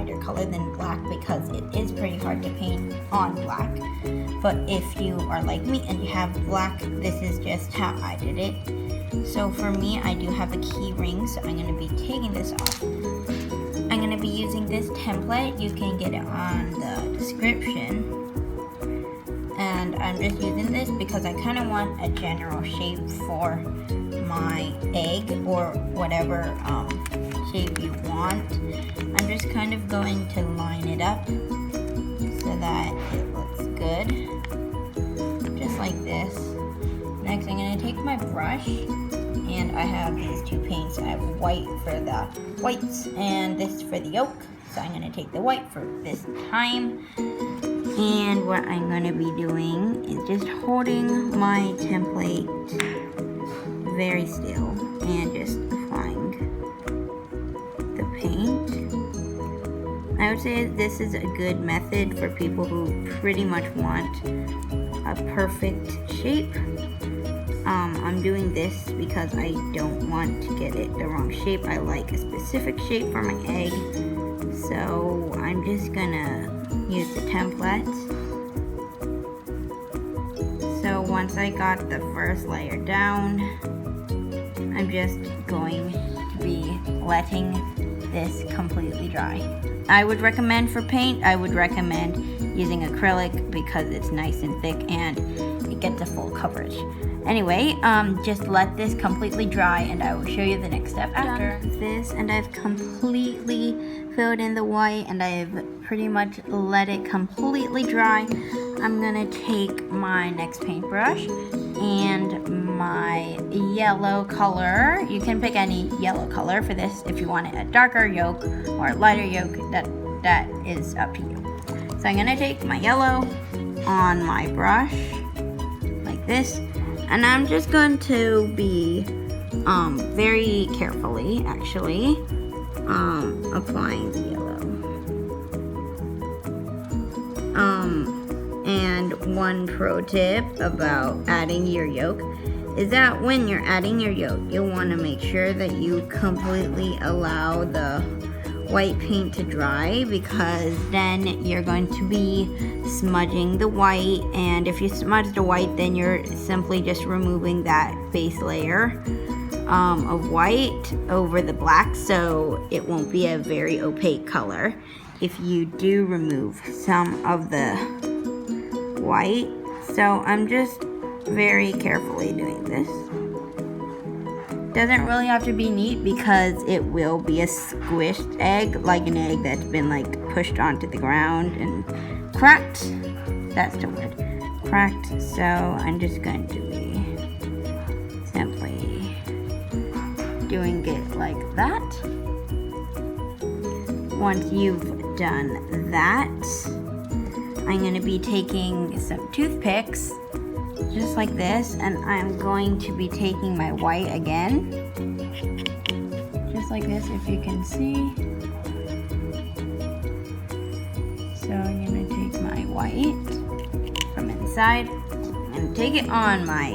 lighter color than black because it is pretty hard to paint on black. But if you are like me and you have black, this is just how I did it. So for me, I do have a key ring, so I'm going to be taking this off. I'm going to be using this template. You can get it on the description. And I'm just using this because I kind of want a general shape for my egg or whatever shape you want. I'm just kind of going to line it up so that it looks good, just like this. Next, I'm going to take my brush, and I have these two paints. I have white for the whites and this for the yolk. So I'm going to take the white for this time. And what I'm going to be doing is just holding my template very still and just applying the paint. I would say this is a good method for people who pretty much want a perfect shape. I'm doing this because I don't want to get it the wrong shape. I like a specific shape for my egg. So I'm just gonna use the template. So once I got the first layer down, I'm just going to be letting this completely dry. I would recommend for paint, I would recommend using acrylic because it's nice and thick and it gets a full coverage. Anyway, just let this completely dry and I will show you the next step after. This, and I've completely filled in the white and I've pretty much let it completely dry. I'm gonna take my next paintbrush and my yellow color. You can pick any yellow color for this if you want it a darker yolk or a lighter yolk. That is up to you. So I'm gonna take my yellow on my brush like this, and I'm just going to be very carefully actually applying the yellow. And one pro tip about adding your yolk is that when you're adding your yolk, you'll want to make sure that you completely allow the white paint to dry, because then you're going to be smudging the white, and if you smudge the white, then you're simply just removing that base layer of white over the black, so it won't be a very opaque color if you do remove some of the white. So I'm just very carefully doing this. Doesn't really have to be neat because it will be a squished egg, like an egg that's been like pushed onto the ground and cracked. That's the word, cracked. So I'm just going to be simply doing it like that. Once you've done that, I'm going to be taking some toothpicks just like this, and I'm going to be taking my white again, just like this, if you can see. So I'm going to take my white from inside and take it on my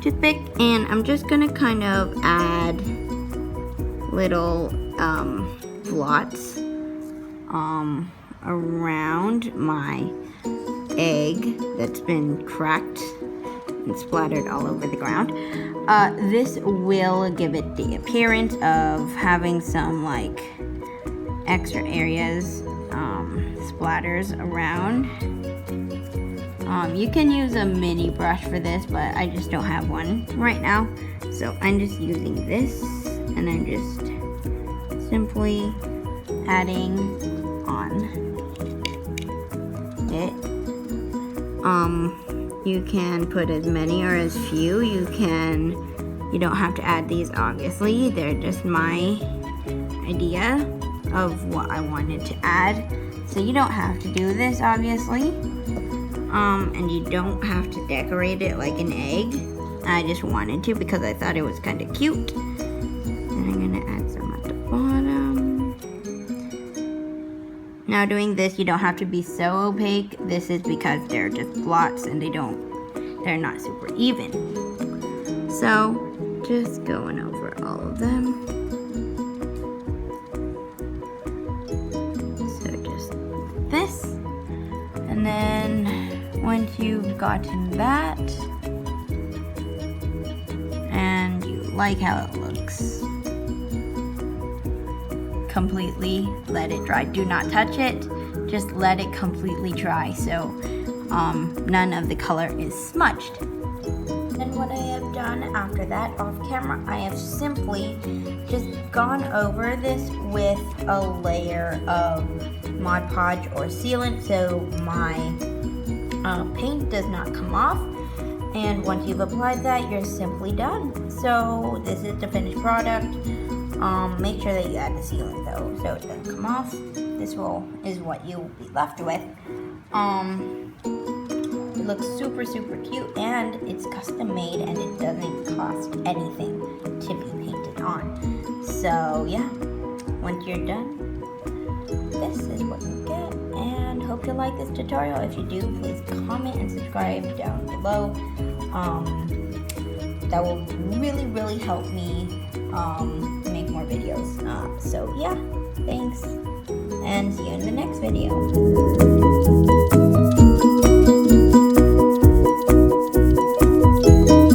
toothpick, and I'm just going to kind of add little blots around my egg that's been cracked and splattered all over the ground. This will give it the appearance of having some like extra areas, splatters around. You can use a mini brush for this, but I just don't have one right now. So I'm just using this, and I'm just simply adding on it. You can put as many or as few. You don't have to add these, obviously. They're just my idea of what I wanted to add. So you don't have to do this, obviously. And you don't have to decorate it like an egg. I just wanted to because I thought it was kind of cute. And I'm gonna add some at the bottom. Now doing this, you don't have to be so opaque. This is because they're just blots and they're not super even. So just going over all of them. So this. And then once you've gotten that, and you like how it looks, completely let it dry. Do not touch it, just let it completely dry so none of the color is smudged. And what I have done after that off camera, I have simply just gone over this with a layer of Mod Podge or sealant so my paint does not come off. And once you've applied that, you're simply done. So this is the finished product. Make sure that you add the sealant though so it doesn't come off. This is what you'll be left with. It looks super cute, and it's custom made, and it doesn't cost anything to be painted on. So yeah, once you're done, this is what you get, and hope you like this tutorial. If you do, please comment and subscribe down below. That will really help me make more videos. So yeah, thanks, and see you in the next video.